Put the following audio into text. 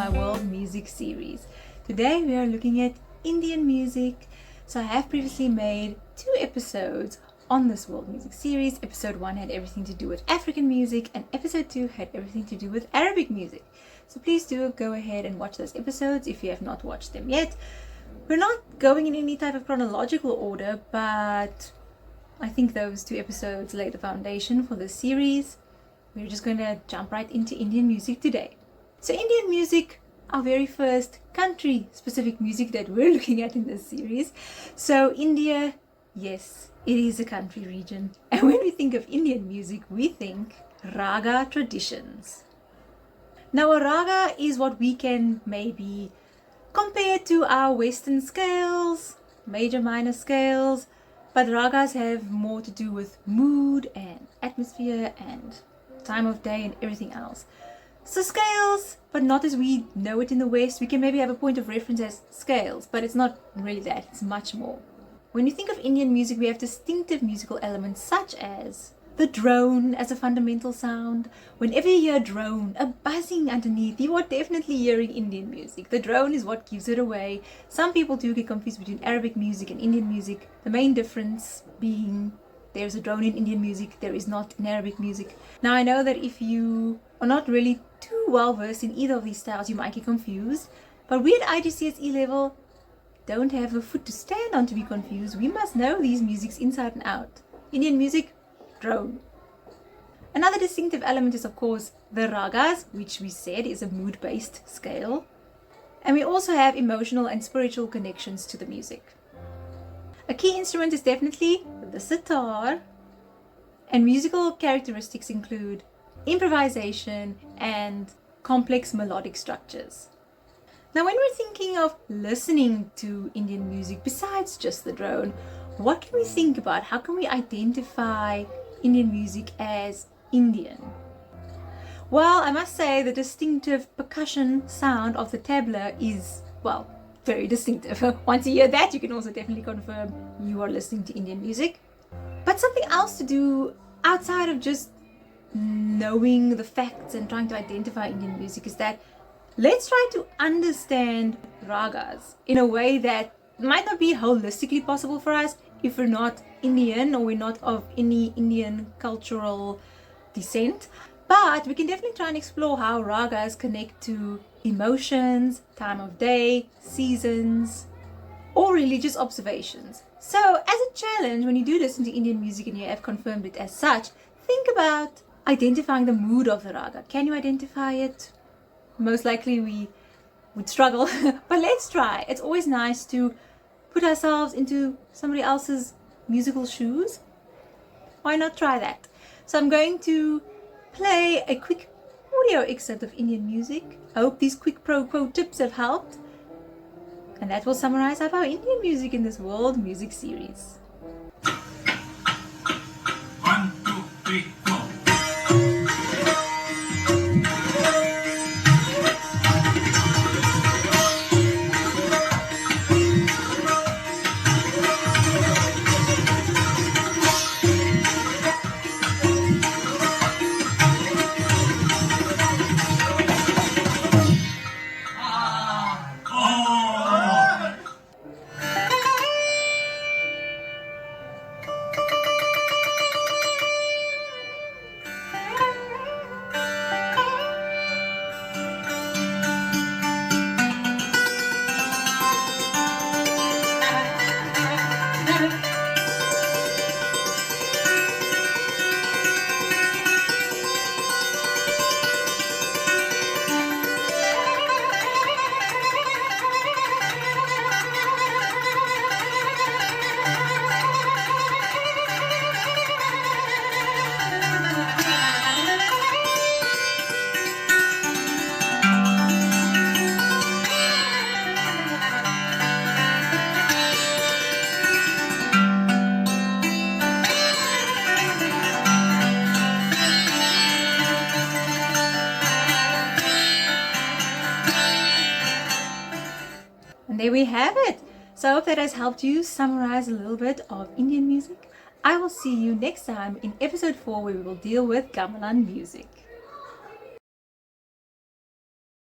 my world music series. Today we are looking at Indian music. So I have previously made 2 episodes on this world music series. Episode 1 had everything to do with African music and episode 2 had everything to do with Arabic music. So please do go ahead and watch those episodes if you have not watched them yet. We're not going in any type of chronological order, but I think those 2 episodes lay the foundation for this series. We're just going to jump right into Indian music today. So Indian music, our very first country-specific music that we're looking at in this series. So India, yes, it is a country region. And when we think of Indian music, we think raga traditions. Now a raga is what we can maybe compare to our Western scales, major minor scales, but ragas have more to do with mood and atmosphere and time of day and everything else. So scales, but not as we know it in the West. We can maybe have a point of reference as scales, but it's not really that, it's much more. When you think of Indian music, we have distinctive musical elements such as the drone as a fundamental sound. Whenever you hear drone, a buzzing underneath, you are definitely hearing Indian music. The drone is what gives it away. Some people do get confused between Arabic music and Indian music. The main difference being there's a drone in Indian music, there is not in Arabic music. Now I know that if you are not really too well versed in either of these styles, you might get confused. But we at IGCSE level don't have a foot to stand on to be confused. We must know these musics inside and out. Indian music, drone. Another distinctive element is of course the ragas, which we said is a mood-based scale. And we also have emotional and spiritual connections to the music. A key instrument is definitely the sitar, and musical characteristics include improvisation and complex melodic structures. Now when we're thinking of listening to Indian music besides just the drone, what can we think about? How can we identify Indian music as Indian? Well, I must say the distinctive percussion sound of the tabla is, well, very distinctive. Once you hear that, you can also definitely confirm you are listening to Indian music. But something else to do outside of just knowing the facts and trying to identify Indian music is that let's try to understand ragas in a way that might not be holistically possible for us if we're not Indian or we're not of any Indian cultural descent. But we can definitely try and explore how ragas connect to emotions, time of day, seasons, or religious observations. So as a challenge, when you do listen to Indian music and you have confirmed it as such, think about identifying the mood of the raga. Can you identify it? Most likely we would struggle, but let's try. It's always nice to put ourselves into somebody else's musical shoes. Why not try that? So I'm going to play a quick audio excerpt of Indian music. I hope these quick pro tips have helped. And that will summarize up our Indian music in this world music series. 1, 2, 3, 4. And there we have it. So I hope that has helped you summarize a little bit of Indian music. I will see you next time in episode 4 where we will deal with gamelan music.